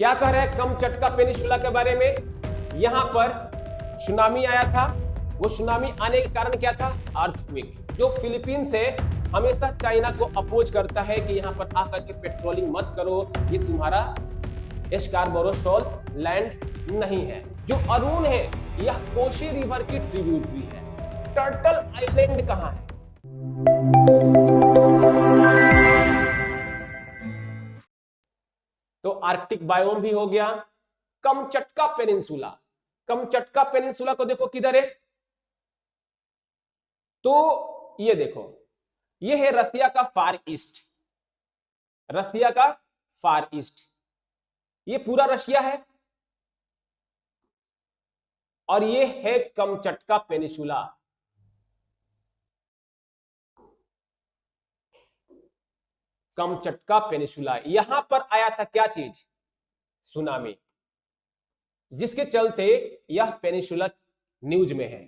क्या कह रहे हैं कमचटका पेनिनसुला के बारे में। यहां पर सुनामी आया था। वो सुनामी आने के कारण क्या था? अर्थक्वेक, जो फिलीपीन से हमेशा चाइना को अपोज करता है कि यहां पर आकर के पेट्रोलिंग मत करो, ये तुम्हारा स्कार्बोरो शोल लैंड नहीं है। जो अरुण है यह कोशी रिवर की ट्रिब्यूटरी है। टर्टल आइलैंड कहां है? तो आर्कटिक बायोम भी हो गया। कमचटका पेनिनसुला, कमचटका पेनिनसुला को देखो किधर है, तो ये देखो, ये है रसिया का फार ईस्ट, रसिया का फार ईस्ट, ये पूरा रशिया है। और ये है कमचटका पेनिनसुला। कमचटका पेनिनसुला, यहां पर आया था क्या चीज? सुनामी, जिसके चलते यह पेनिनसुला न्यूज में है।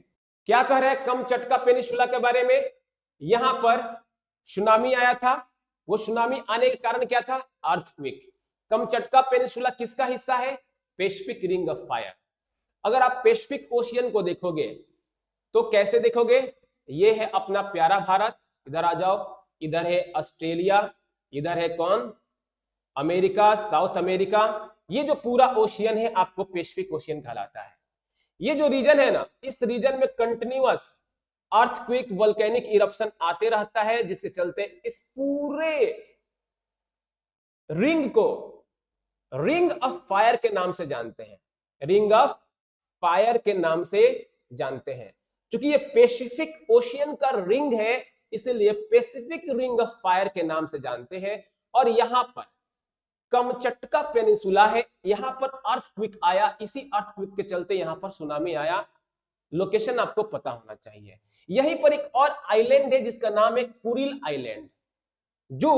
क्या कह रहे हैं कमचटका पेनिनसुला के बारे में। यहां पर सुनामी आया था। वो सुनामी आने के कारण क्या था? अर्थक्वेक। कमचटका पेनिनसुला किसका हिस्सा है? Pacific ring of fire. अगर आप पैसिफिक ओशियन को देखोगे तो कैसे देखोगे? ये है अपना प्यारा भारत, इधर आ जाओ, इधर है ऑस्ट्रेलिया, इधर है कौन? America, south America. ये जो पूरा ओशियन है आपको पैसिफिक ओशियन कहलाता है। ये जो रीजन है ना, इस रीजन में कंटिन्यूअस अर्थक्वेक, वोल्केनिक इरप्शन आते रहता है, जिसके चलते इस पूरे रिंग को रिंग ऑफ फायर के नाम से जानते हैं। रिंग ऑफ फायर के नाम से जानते हैं। क्योंकि ये पैसिफिक ओशियन का रिंग है, इसलिए पैसिफिक रिंग ऑफ फायर के नाम से जानते हैं। और यहां पर कमचटका पेनिनसुला है, यहां पर अर्थक्वेक आया, इसी अर्थक्वेक के चलते यहां पर सुनामी आया। लोकेशन आपको पता होना चाहिए। यहीं पर एक और आइलैंड है जिसका नाम है कुरिल आइलैंड, जो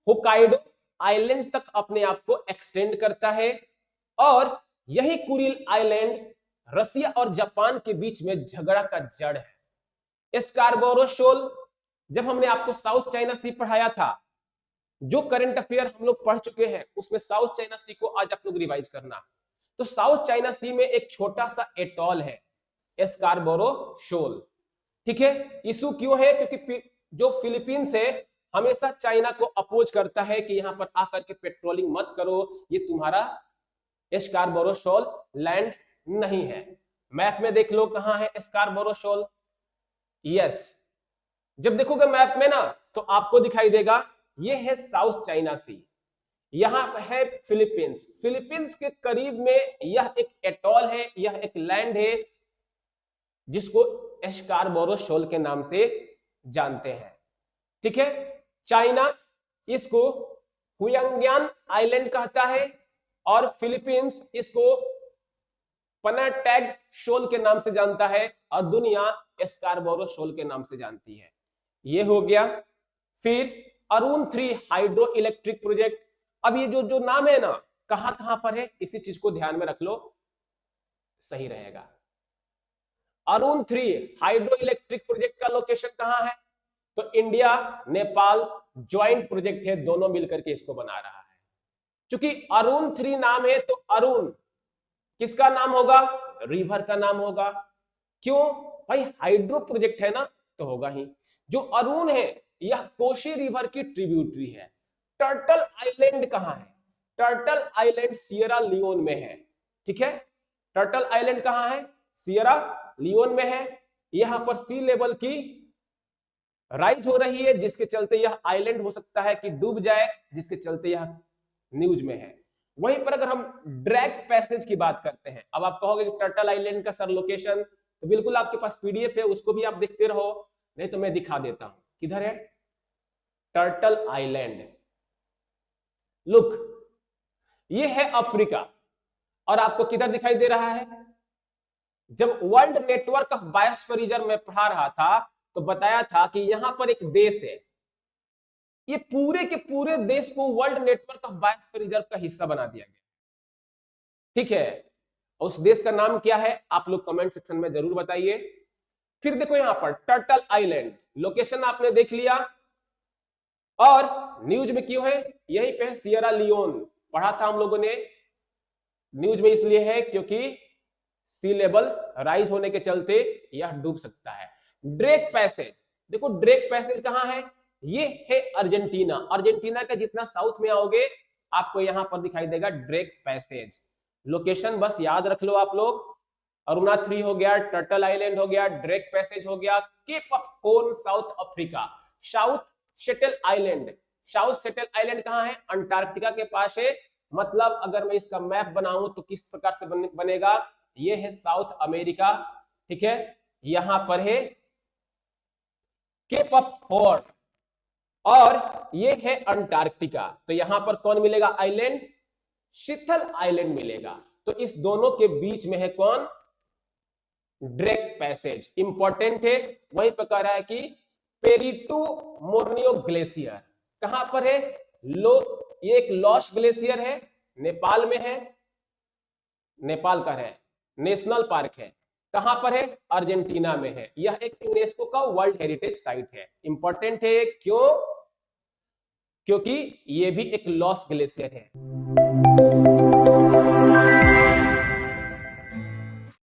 होकाइडो आइलैंड तक अपने आप को एक्सटेंड करता है। और यही कुरिल आइलैंड रसिया और जापान के बीच में झगड़ा का जड़ है। स्कार्बोरो शोल, जब हमने आपको साउथ चाइना सी पढ़ाया था, जो करंट अफेयर हम लोग पढ़ चुके हैं, उसमें साउथ चाइना सी को आज आप लोग रिवाइज करना। तो साउथ चाइना सी में एक छोटा सा एटॉल है, स्कार्बोरो शोल। ठीक है, इशू क्यों है? क्योंकि जो फिलीपीन से हमेशा चाइना को अपोज करता है कि यहां पर आकर के पेट्रोलिंग मत करो, ये तुम्हारा स्कार्बोरो शोल लैंड नहीं है। मैप में देख लो कहां है स्कार्बोरो शोल। यस, जब देखोगे मैप में ना तो आपको दिखाई देगा, ये है साउथ चाइना सी, यहां है फिलीपींस। फिलीपींस के करीब में यह एक एटॉल है, यह एक लैंड है जिसको स्कार्बोरो शोल के नाम से जानते हैं। ठीक है, चाइना इसको हुयांग्यान आइलैंड कहता है और फिलीपींस इसको पनाटैग शोल के नाम से जानता है और दुनिया स्कार्बोरो शोल के नाम से जानती है। ये हो गया। फिर अरुण 3 हाइड्रो इलेक्ट्रिक प्रोजेक्ट। अब ये जो नाम है ना, कहां कहां पर है, इसी चीज को ध्यान में रख लो, सही रहेगा। अरुण 3 हाइड्रो इलेक्ट्रिक प्रोजेक्ट का लोकेशन कहां है? तो इंडिया नेपाल ज्वाइंट प्रोजेक्ट है, दोनों मिलकर के इसको बना रहा है। क्योंकि अरुण 3 नाम है तो अरुण किसका नाम होगा? रिवर का नाम होगा। क्यों भाई? हाइड्रो प्रोजेक्ट है ना, तो होगा ही। जो अरुण है यह कोशी रिवर की ट्रिब्यूटरी है। टर्टल आइलैंड कहां है? टर्टल आइलैंड सियरा लियोन में है। ठीक है, टर्टल आइलैंड कहां है? सियरा लियोन में है। यहां पर सी लेवल की राइज हो रही है, जिसके चलते यह आइलैंड हो सकता है कि डूब जाए, जिसके चलते यह न्यूज में है। वहीं पर अगर हम ड्रैग पैसेज की बात करते हैं, अब आप कहोगे कि टर्टल आइलैंड का सर लोकेशन, तो बिल्कुल आपके पास पीडीएफ है, उसको भी आप देखते रहो, नहीं तो मैं दिखा देता हूं। किधर है टर्टल आइलैंड? लुक, ये है अफ्रीका। और आपको किधर दिखाई दे रहा है? जब वर्ल्ड नेटवर्क ऑफ बायोस्फीयर में पढ़ा रहा था तो बताया था कि यहां पर एक देश है, ये पूरे के पूरे देश को वर्ल्ड नेटवर्क ऑफ बायोस्फीयर का हिस्सा बना दिया गया। ठीक है, उस देश का नाम क्या है आप लोग कमेंट सेक्शन में जरूर बताइए। फिर देखो यहां पर टर्टल आइलैंड, लोकेशन आपने देख लिया। और न्यूज में क्यों है? यहीं पे सियरा लियोन, पढ़ा था हम लोगों ने न्यूज में इसलिए है क्योंकि सी लेवल राइज होने के चलते यह डूब सकता है। ड्रेक पैसेज, देखो ड्रेक पैसेज कहां है, ये है अर्जेंटीना। अर्जेंटीना का जितना साउथ में आओगे आपको यहां पर दिखाई देगा ड्रेक पैसेज। लोकेशन बस याद रख लो आप लोग, अरुणा 3 हो गया, टर्टल आइलैंड हो गया, ड्रेक पैसेज हो गया, Cape of Horn South Africa, South Shetland Island. South Shetland Island कहां है, अंटार्कटिका के पास है। मतलब अगर मैं इसका मैप बनाऊं तो किस प्रकार से बनेगा, ये है साउथ अमेरिका, ठीक है, यहां पर है केप ऑफ हॉर्न और ये है अंटार्कटिका। तो यहां पर कौन मिलेगा आइलैंड, शिथल आइलैंड मिलेगा। तो इस दोनों के बीच में है कौन, ड्रेक पैसेज, इंपॉर्टेंट है। वहीं पर कह रहा है कि पेरिटो मोर्नियो ग्लेशियर कहां पर है, ये एक लॉस ग्लेशियर है, नेपाल में है, नेपाल का है, नेशनल पार्क है, कहां पर है, अर्जेंटीना में है। यह एक यूनेस्को का वर्ल्ड हेरिटेज साइट है। इंपॉर्टेंट है, क्यों, क्योंकि यह भी एक लॉस ग्लेशियर है।